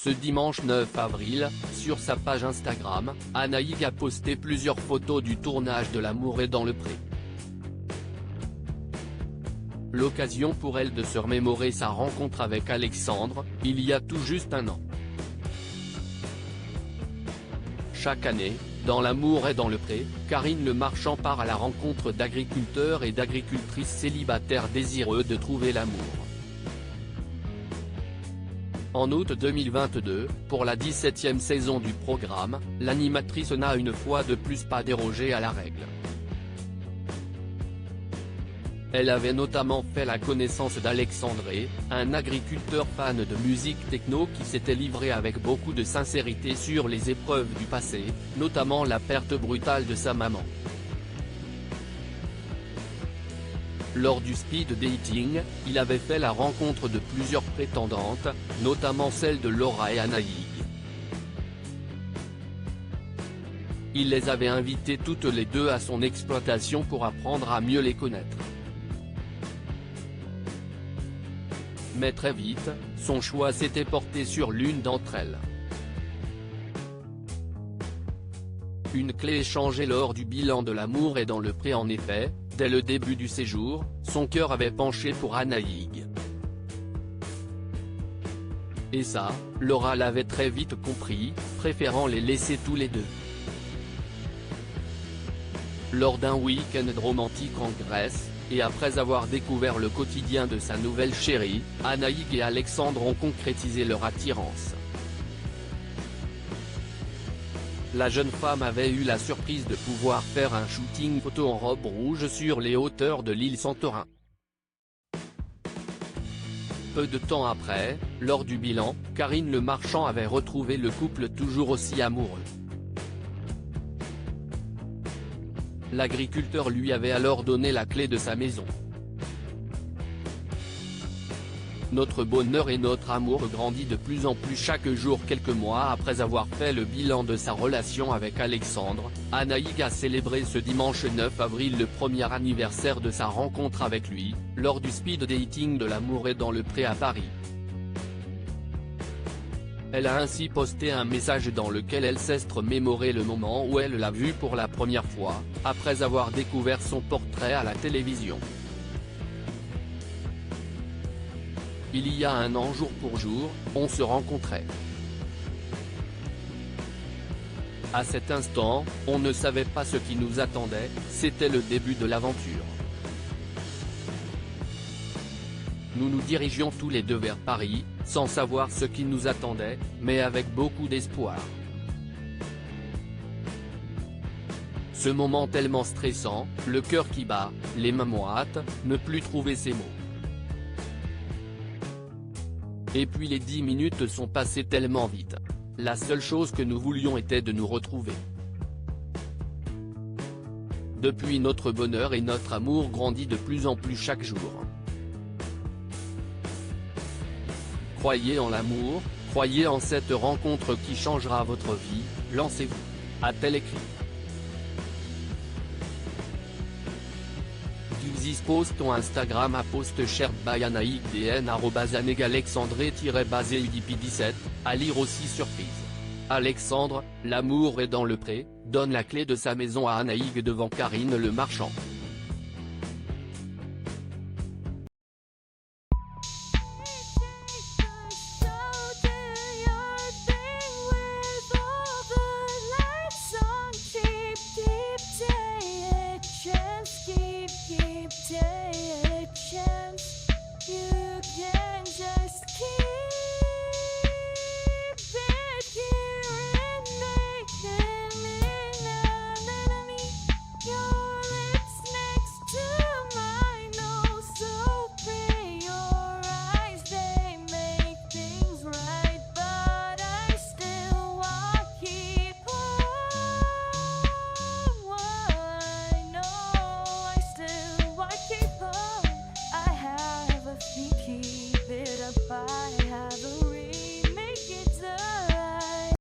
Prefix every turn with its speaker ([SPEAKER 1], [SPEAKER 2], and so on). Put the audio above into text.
[SPEAKER 1] Ce dimanche 9 avril, sur sa page Instagram, Anaïg a posté plusieurs photos du tournage de L'amour est dans le pré. L'occasion pour elle de se remémorer sa rencontre avec Alexandre, il y a tout juste un an. Chaque année, dans L'amour est dans le pré, Karine Le Marchand part à la rencontre d'agriculteurs et d'agricultrices célibataires désireux de trouver l'amour. En août 2022, pour la 17e saison du programme, l'animatrice n'a une fois de plus pas dérogé à la règle. Elle avait notamment fait la connaissance d'Alexandre, un agriculteur fan de musique techno qui s'était livré avec beaucoup de sincérité sur les épreuves du passé, notamment la perte brutale de sa maman. Lors du speed dating, il avait fait la rencontre de plusieurs prétendantes, notamment celle de Laura et Anaïg. Il les avait invitées toutes les deux à son exploitation pour apprendre à mieux les connaître. Mais très vite, son choix s'était porté sur l'une d'entre elles. Une clé échangée lors du bilan de L'amour est dans le pré. En effet, dès le début du séjour, son cœur avait penché pour Anaïg. Et ça, Laura l'avait très vite compris, préférant les laisser tous les deux. Lors d'un week-end romantique en Grèce, et après avoir découvert le quotidien de sa nouvelle chérie, Anaïg et Alexandre ont concrétisé leur attirance. La jeune femme avait eu la surprise de pouvoir faire un shooting photo en robe rouge sur les hauteurs de l'île Santorin. Peu de temps après, lors du bilan, Karine Le Marchand avait retrouvé le couple toujours aussi amoureux. L'agriculteur lui avait alors donné la clé de sa maison. Notre bonheur et notre amour grandit de plus en plus chaque jour. Quelques mois après avoir fait le bilan de sa relation avec Alexandre, Anaïg a célébré ce dimanche 9 avril le premier anniversaire de sa rencontre avec lui, lors du speed dating de L'amour est dans le pré à Paris. Elle a ainsi posté un message dans lequel elle s'est remémoré le moment où elle l'a vu pour la première fois, après avoir découvert son portrait à la télévision. Il y a un an jour pour jour, on se rencontrait. À cet instant, on ne savait pas ce qui nous attendait, c'était le début de l'aventure. Nous nous dirigions tous les deux vers Paris, sans savoir ce qui nous attendait, mais avec beaucoup d'espoir. Ce moment tellement stressant, le cœur qui bat, les mains moites, ne plus trouver ses mots. Et puis les 10 minutes sont passées tellement vite. La seule chose que nous voulions était de nous retrouver. Depuis, notre bonheur et notre amour grandit de plus en plus chaque jour. Croyez en l'amour, croyez en cette rencontre qui changera votre vie, lancez-vous. A-t-elle écrit. Gilzis post ton Instagram à post shared by Anaïg dn @alexandre-udp17, à lire aussi surprise. Alexandre, L'amour est dans le pré, donne la clé de sa maison à Anaïg devant Karine Le Marchand.